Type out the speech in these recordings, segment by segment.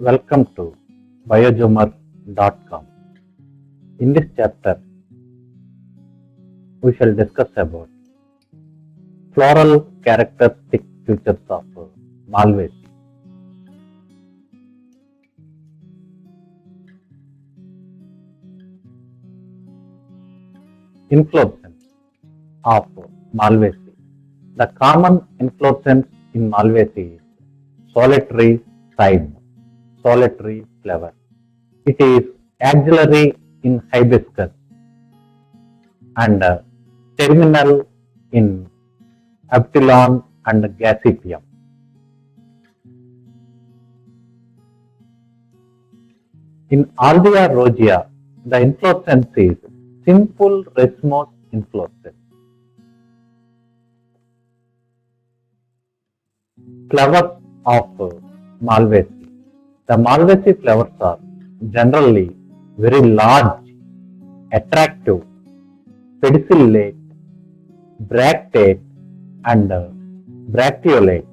Welcome to biogeomer.com. In this chapter, we shall discuss about floral characteristic features of Malvaceae. Inflorescence of Malvaceae. The common inflorescence in Malvaceae is solitary cyme, solitary flower. It is axillary in hibiscus and terminal in Amptilon and Gossypium. In Albia rosea, the inflorescence is simple racemose inflorescence. Flowers of Malvaceae. The Malvaceae flowers are generally very large, attractive, pedicellate, bractate and bracteolate.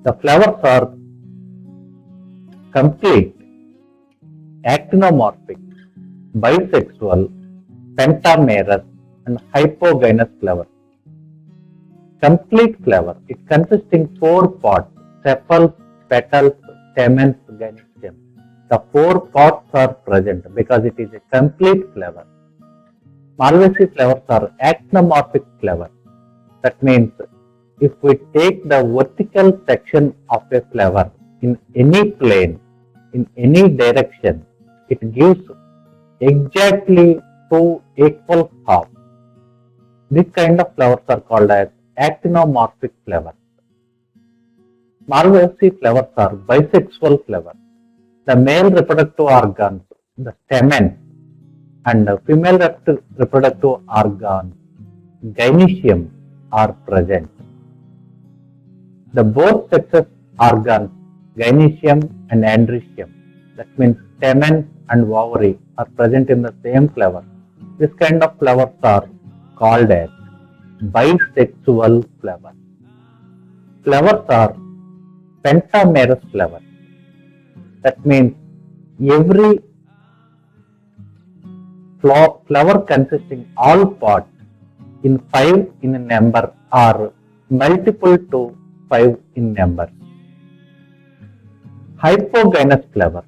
The flowers are complete, actinomorphic, bisexual, pentamerous and hypogynous flowers. Complete flower, it consisting 4 parts, sepals, petals, stamens, gynecium. The 4 parts are present because it is a complete flower. Malvaceae flowers are actinomorphic flowers. That means if we take the vertical section of a flower in any plane, in any direction, it gives exactly 2 equal halves. This kind of flowers are called as actinomorphic flowers. Malvaceae flowers are bisexual flowers. The male reproductive organs, the stamen, and the female reproductive organ, gynecium, are present. The both sexes organs, gynecium and andrecium, that means stamen and ovary, are present in the same flower. This kind of flowers are called as bisexual flowers. Flowers are pentamerous flowers. That means every flower consisting all parts in 5 in number or multiple to 5 in number. Hypogynous flowers.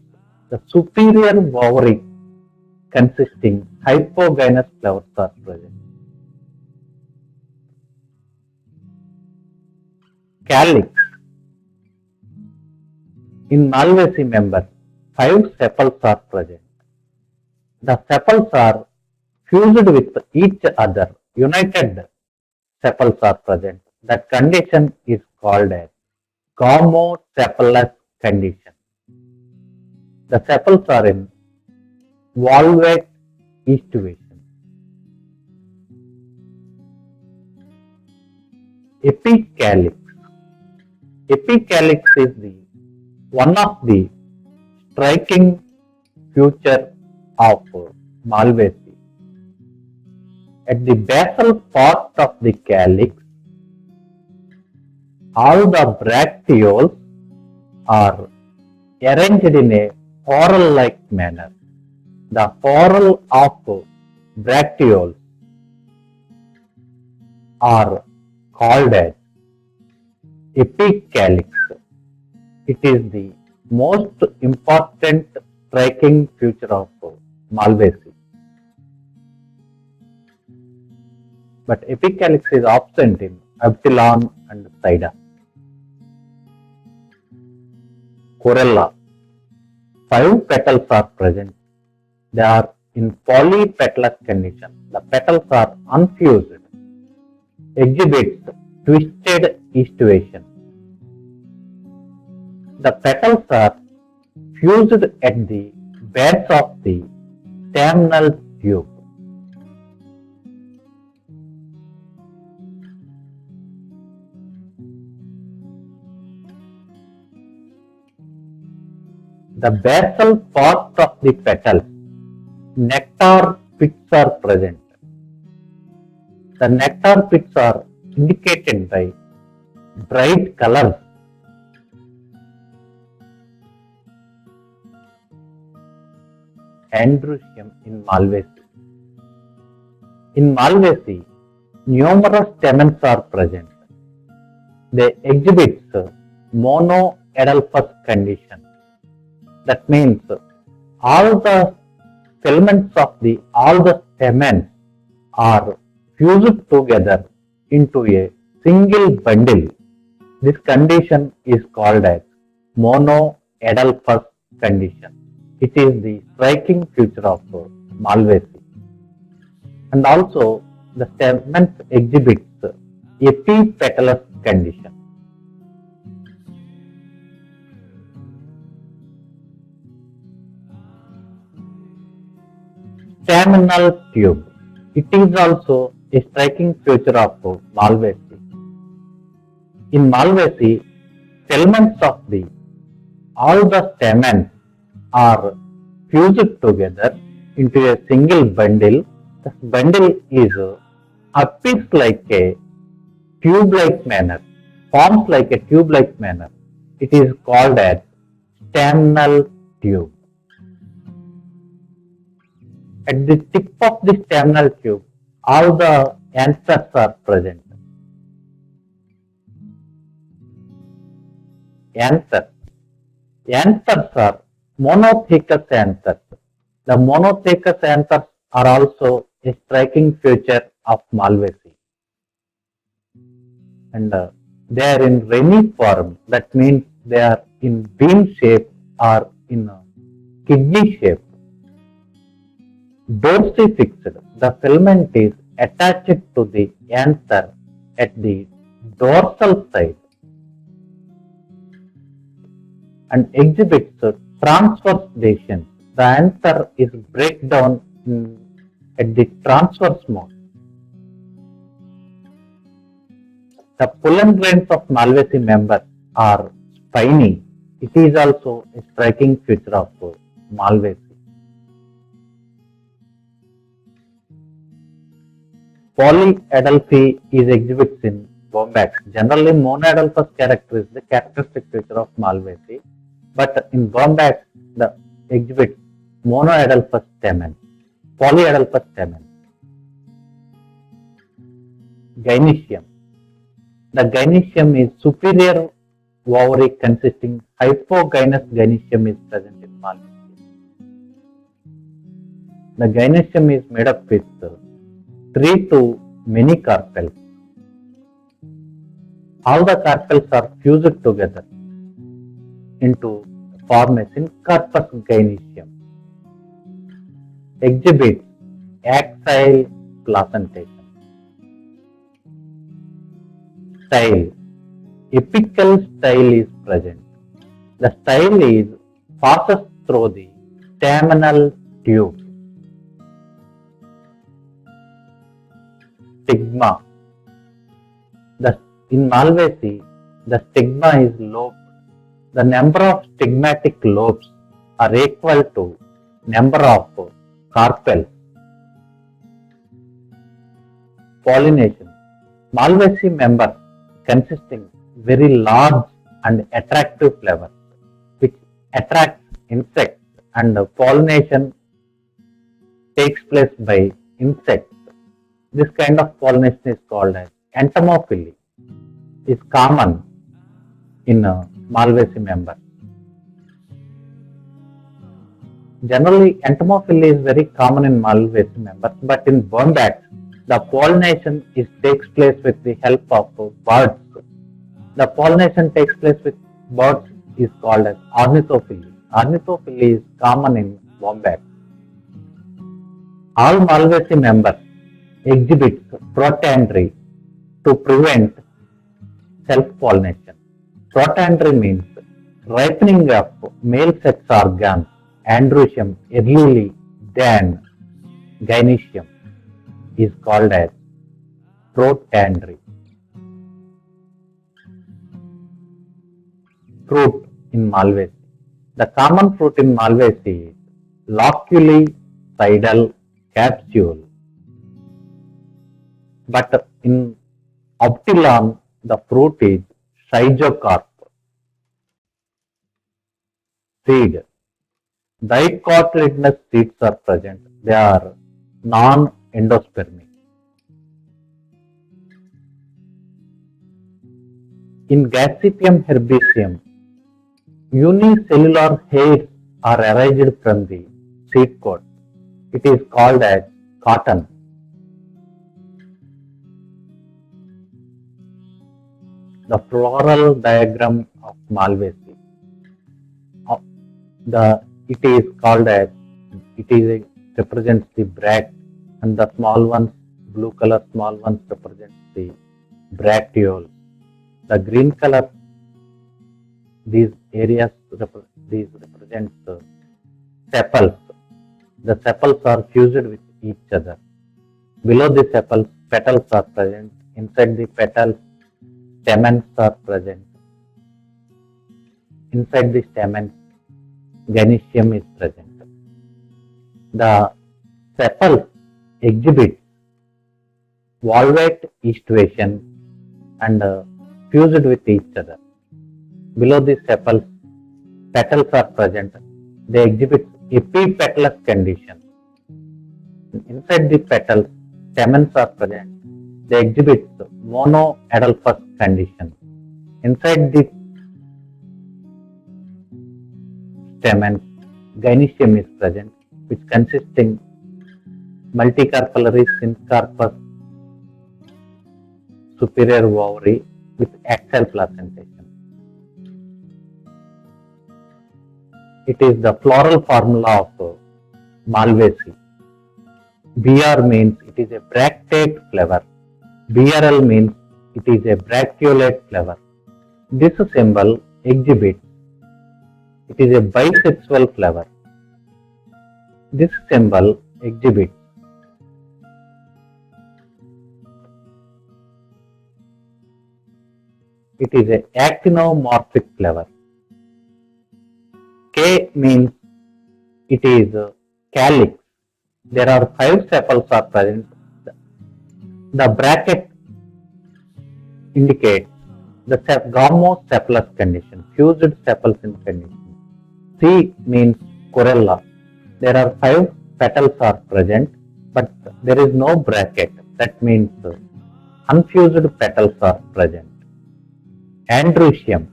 The superior ovary consisting hypogynous flowers are present. Calyx. In Malvaceae member, 5 sepals are present. The sepals are fused with each other, united sepals are present. That condition is called as gomosepalous condition. The sepals are in valvate aestivation. Epicalyx. Epicalyx is one of the striking features of Malvaceae. At the basal part of the calyx, all the bracteoles are arranged in a whorl-like manner. The whorl of bracteoles are called as epicalyx. It is the most important striking feature of Malvaceae. But epicalyx is absent in Amptilon and Sida. Corolla. 5 petals are present. They are in polypetalous condition. The petals are unfused. Exhibits twisted aestivation. The petals are fused at the base of the staminal tube. The basal part of the petals, nectar pits are present. The nectar pits are indicated by bright colors. Androecium in Malvaceae. In Malvaceae, numerous stamens are present. They exhibit monoadelphous condition. That means all the filaments of all the stamens are fused together into a single bundle. This condition is called as monoadelphous condition. It is the striking feature of Malvaceae. And also the stamens exhibits epipetalous condition. Staminal tube. It is also a striking feature of Malvaceae. In Malvaceae, filaments of all the stamens are fused together into a single bundle. This bundle appears like a tube-like manner, forms like a tube-like manner. It is called as staminal tube. At the tip of the staminal tube, all the anthers are present. Anthers are monothecous anthers. The monothecous anthers are also a striking feature of Malvaceae. And they are in reniform. That means they are in bean shape or in kidney shape. Dorsifixed. The filament is attached to the anther at the dorsal side and exhibits transverse lesions. The anther is breakdown at the transverse mode. The pullen grains of Malvaceae members are spiny. It is also a striking feature of Malvaceae. Polyadelphy is exhibits in Bombax. Generally, monoadelphous character is the characteristic feature of Malvaceae, but in Bombax, the exhibits monoadelphous stamen, polyadelphous stamen. Gynoecium. The gynoecium is superior ovary consisting hypogynous gynoecium is present in Malvaceae. The gynoecium is made up with 3 to many carpels. All the carpels are fused together into formation corpus gynoecium. Exhibits axile placentation. Style. Apical style is present. The style is passes through the staminal tube. Stigma. In Malvaceae, the stigma is lobed. The number of stigmatic lobes are equal to number of carpels. Pollination. Malvaceae members consisting very large and attractive flowers which attracts insects, and pollination takes place by insects. This kind of pollination is called as entomophily. Is common in Malvaceae members. Generally, entomophily is very common in Malvaceae members, but in Bombax, the pollination takes place with the help of birds. The pollination takes place with birds is called as ornithophily. Ornithophily is common in Bombax. All Malvaceae members exhibit protandry to prevent self-pollination. Protandry means ripening of male sex organs, androecium early than gynoecium is called as protandry. Fruit in Malvaceae. The common fruit in Malvaceae is loculi, sidal, capsule. But in Optilon, the fruit is Schizocarp. Seed. Dicotyledonous seeds are present. They are non-endospermic. In Gossypium herbaceum, unicellular hairs are arised from the seed coat. It is called as cotton. The floral diagram of Malvaceae. It is called as represents the bracts, and the small ones, blue color small ones, represents the bracteoles. The green color, these areas represent sepals. The sepals are fused with each other. Below the sepals, petals are present. Inside the petals, stamens are present. Inside the stamens, gynoecium is present. The sepals exhibit valvate aestivation and fused with each other. Below the sepals, petals are present. They exhibit epipetalous condition. Inside the petals, stamens are present. They exhibit monoadelphous condition. Inside the stamens, gynoecium is present, which consisting multicarpellary syncarpous superior ovary with axial placentation. It is the floral formula of Malvaceae. Br means it is a bractate flower. BRL means it is a bracteolate flower. This symbol exhibits it is a bisexual flower. This symbol exhibits it is a actinomorphic flower. K means it is calyx. There are 5 sepals are present. The bracket indicates the gomosepalous condition, fused sepals in condition. C means corolla. There are 5 petals are present, but there is no bracket. That means unfused petals are present. Androecium.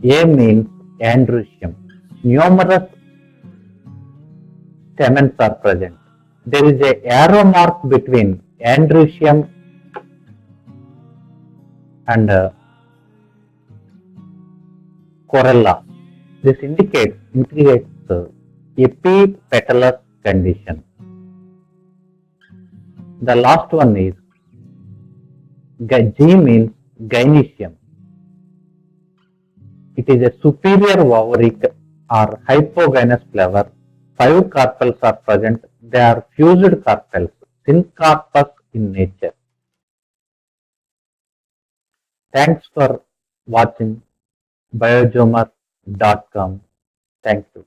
A means androecium. Numerous stamens are present. There is a arrow mark between androecium and corolla. This indicates epipetalous condition. The last one is G means gynoecium. It is a superior ovary or hypogynous flower. 5 carpels are present. They are fused carpels, syncarpous in nature. Thanks for watching biogeomer.com. Thank you.